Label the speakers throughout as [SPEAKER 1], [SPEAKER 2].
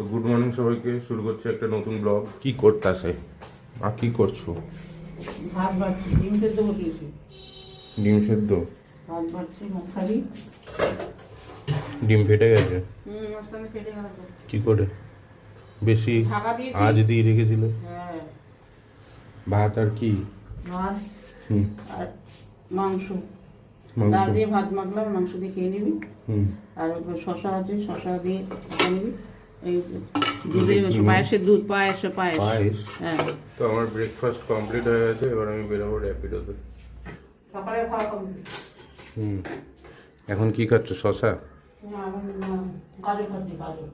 [SPEAKER 1] তো good morning সবাইকে, শুরু করছে একটা নতুন ব্লগ। কি করতেছে মা? কি করছো?
[SPEAKER 2] ভাত ভাজছি, ডিম সেদ্ধ বসিয়েছি।
[SPEAKER 1] ডিম সেদ্ধ?
[SPEAKER 2] ভাত ভাজছি, মুখারি।
[SPEAKER 1] ডিম ফেটে গেছে?
[SPEAKER 2] মাঝখানে ফেটে গেল তো।
[SPEAKER 1] কি করে? বেশি
[SPEAKER 2] ঢাকা দিয়েছি।
[SPEAKER 1] আজ দিয়ে রেখেছিল?
[SPEAKER 2] হ্যাঁ।
[SPEAKER 1] ভাত আর কি?
[SPEAKER 2] ভাত আর মাংস।
[SPEAKER 1] মাংস?
[SPEAKER 2] ডাল দিয়ে ভাত মাখলাম, মাংস দিয়ে খেয়ে নিবি। আর শশা আছে, শশা দিয়ে খেয়ে নিবি। এই দুধে পায়েসের দুধ, পায়েস।
[SPEAKER 1] পায়েস?
[SPEAKER 2] হ্যাঁ।
[SPEAKER 1] তো আমার ব্রেকফাস্ট কমপ্লিট হয়ে গেছে, এবার আমি বেরোবো র্যাপিডোতে।
[SPEAKER 2] সকালে খাওয়া কমপ্লিট।
[SPEAKER 1] এখন কি খাচ্ছ? শশা?
[SPEAKER 2] না, এখন গাজর খাচ্ছি, গাজর।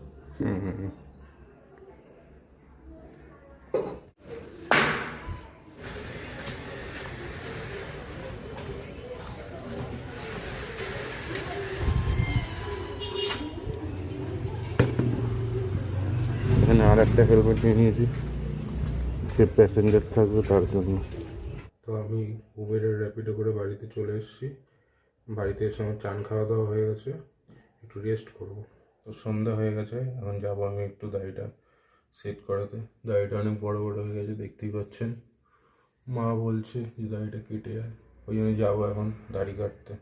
[SPEAKER 1] এখানে আর একটা হেলমেট নিয়ে নিয়েছি, সে প্যাসেঞ্জার থাকবে তার জন্য। তো আমি উবেরের র্যাপিডো করে বাড়িতে চলে এসেছি। বাড়িতে এসে আমার চান খাওয়া দাওয়া হয়ে গেছে, একটু রেস্ট করবো। তো সন্ধ্যা হয়ে গেছে, এখন যাবো আমি একটু দাড়িটা সেট করাতে। দাড়িটা অনেক বড় বড় হয়ে গেছে, দেখতেই পাচ্ছেন। মা বলছে যে দাড়িটা কেটে যায়, ওই জন্য যাবো এখন দাড়ি কাটতে।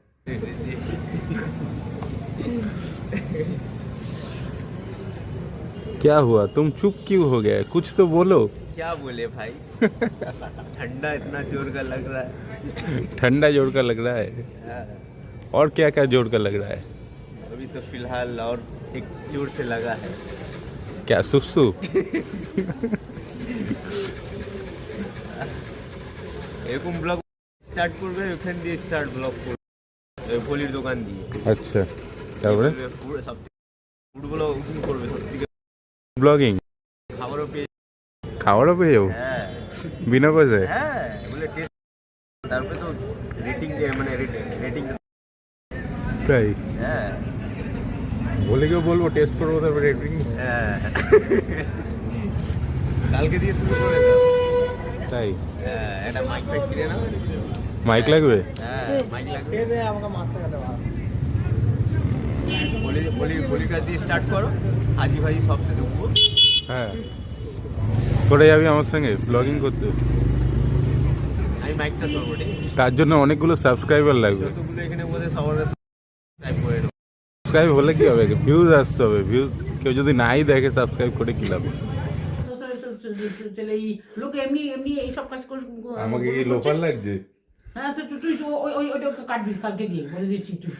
[SPEAKER 1] क्या हुआ? तुम चुप क्यों हो गए? कुछ तो बोलो।
[SPEAKER 3] क्या बोले भाई? ठंडा इतना जोर का लग रहा है।
[SPEAKER 1] ठंडा जोर का लग रहा है? और क्या क्या जोर का लग रहा है?
[SPEAKER 3] अभी तो फिलहाल और एक जोर से लगा है।
[SPEAKER 1] क्या सुसु?
[SPEAKER 3] এরকম ব্লগ স্টার্ট করবে, ওখান দিয়ে স্টার্ট ব্লগ করবে, ফলির দোকান দিয়ে।
[SPEAKER 1] আচ্ছা, তারপরে
[SPEAKER 3] পুরো সব ফুডগুলো ওপেন করবে, সব থেকে
[SPEAKER 1] ব্লগিং। খাবারও পেয়ে যাবো?
[SPEAKER 3] হ্যাঁ,
[SPEAKER 1] বিনা পয়সায়?
[SPEAKER 3] হ্যাঁ, বলে টেস্ট, তারপরে তো রেটিং মানে রেটিং।
[SPEAKER 1] তাই?
[SPEAKER 3] হ্যাঁ,
[SPEAKER 1] বলে কেউ বলবো টেস্ট করবো, তারপরে রেটিং।
[SPEAKER 3] হ্যাঁ, কালকে দিয়ে শুরু করে দাও।
[SPEAKER 1] তাই?
[SPEAKER 3] হ্যাঁ, একটা মাইক ফাইক কিনে নাও।
[SPEAKER 1] মাইক লাগবে?
[SPEAKER 3] হ্যাঁ, মাইক লাগবে। আমাকে মারতে গেলে বলি কাজ দিয়ে স্টার্ট করো, হাজি ভাজি সব থেকে উপর।
[SPEAKER 1] হ্যাঁ, করে যাবি আমার সঙ্গে ব্লগিং করতে?
[SPEAKER 3] আমি মাইকটা ধরবো, ঠিক আছে?
[SPEAKER 1] তার জন্য অনেকগুলো সাবস্ক্রাইবার লাগবে।
[SPEAKER 3] যতগুলো এখানে বসে সবার কাছে সাবস্ক্রাইব করে দেবো।
[SPEAKER 1] সাবস্ক্রাইব হলে কি হবে? ভিউজ আসতে হবে। ভিউজ কেউ যদি নাই দেখে, সাবস্ক্রাইব করে কি লাভ?
[SPEAKER 2] লোক এমনি এমনি এইসব কাজ করে।
[SPEAKER 1] আমাকে কি লোফার লাগছে?
[SPEAKER 2] হ্যাঁ, তো তুই ওইটা কাটবি কালকে গিয়ে, বলে দিচ্ছি তুই।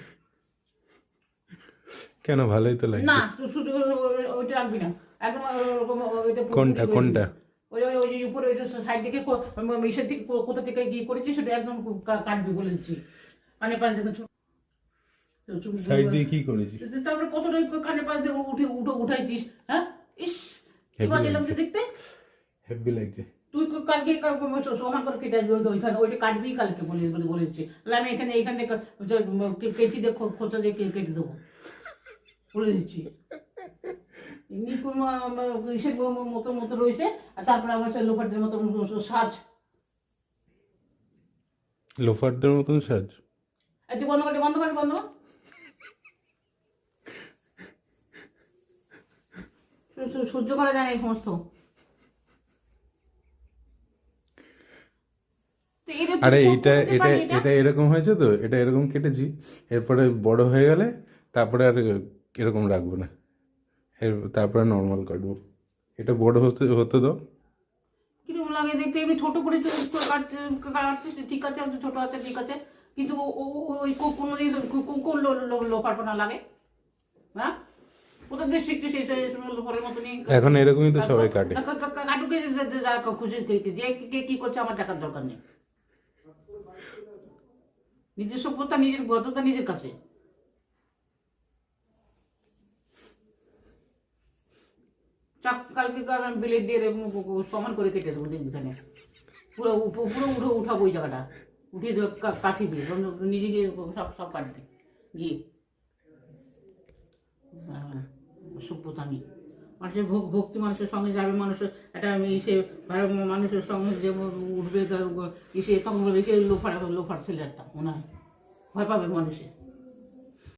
[SPEAKER 1] কেন, ভালোই তো লাগে।
[SPEAKER 2] না, শুধু ওইটা রাখবি না একদম।
[SPEAKER 1] কোনটা?
[SPEAKER 2] ওই উপরে ওইটা সাইড থেকে ইসের থেকে কোথা থেকে গিয়ে করেছিস সেটা একদম কাটবি, বলে দিচ্ছি। কানে পাশ থেকে
[SPEAKER 1] সাইড দিয়ে কি করেছিস?
[SPEAKER 2] তারপরে কতটা কানে পাশ দিয়ে উঠাইছিস। হ্যাঁ, ইস কি বাজে লাগছে দেখতে।
[SPEAKER 1] হেভি লাগছে।
[SPEAKER 2] তুই কালকে সমান করে কেটে আসবি, ওইখানে ওইটা কাটবি কালকে, বলে দিচ্ছি। আমি এইখান থেকে কেচি দিয়ে খোঁচা দিয়ে কেটে দেবো, বলে দিচ্ছি। ইসের মতো রয়েছে, আর তারপরে আমার সে লোফারদের মতো সাজ।
[SPEAKER 1] লোফারদের মতন সাজ?
[SPEAKER 2] তুই বন্ধ কর। সহ্য করা যায় না এই সমস্ত।
[SPEAKER 1] আরে এটা এরকম হয়েছে তো, এটা এরকম কেটেছি। এরপরে বড় হয়ে গেলে তারপরে আর এরকম রাখবো না, তারপরে নর্মাল কাটবো। এটা বড় হতে দাও।
[SPEAKER 2] কিরকম লাগে দেখতে? এমনি ছোট করে কাটছিস, ঠিক আছে, ছোট আছে, ঠিক আছে, কিন্তু ওই কোন লোফারপনা লাগে? হ্যাঁ, কোথা দিয়ে শিখছিস লোফারের মতো নিয়ে?
[SPEAKER 1] এখন এরকমই তো সবাই কাটে।
[SPEAKER 2] কাটুকে খুশি যে কি করছে আমার দেখার দরকার নেই। নিজের সভ্যতা, নিজের ভদ্রতা নিজের কাছে। কালকে বিলেট দিয়ে সমান করে কেটে দেবো, দেখবি এখানে পুরো উঠাবো ওই জায়গাটা, উঠিয়ে দেবো কাঠি দিয়ে, নিজে গিয়ে সব কাটবে গিয়ে। সভ্যতা নেই মানুষের। ভক্তি মানুষের সঙ্গে যাবে, মানুষের একটা ইসে মানুষের সঙ্গে যে উঠবে ইসে, তখন বলবে কি লোফার ছেলেটা, মনে হয় ভয় পাবে মানুষের।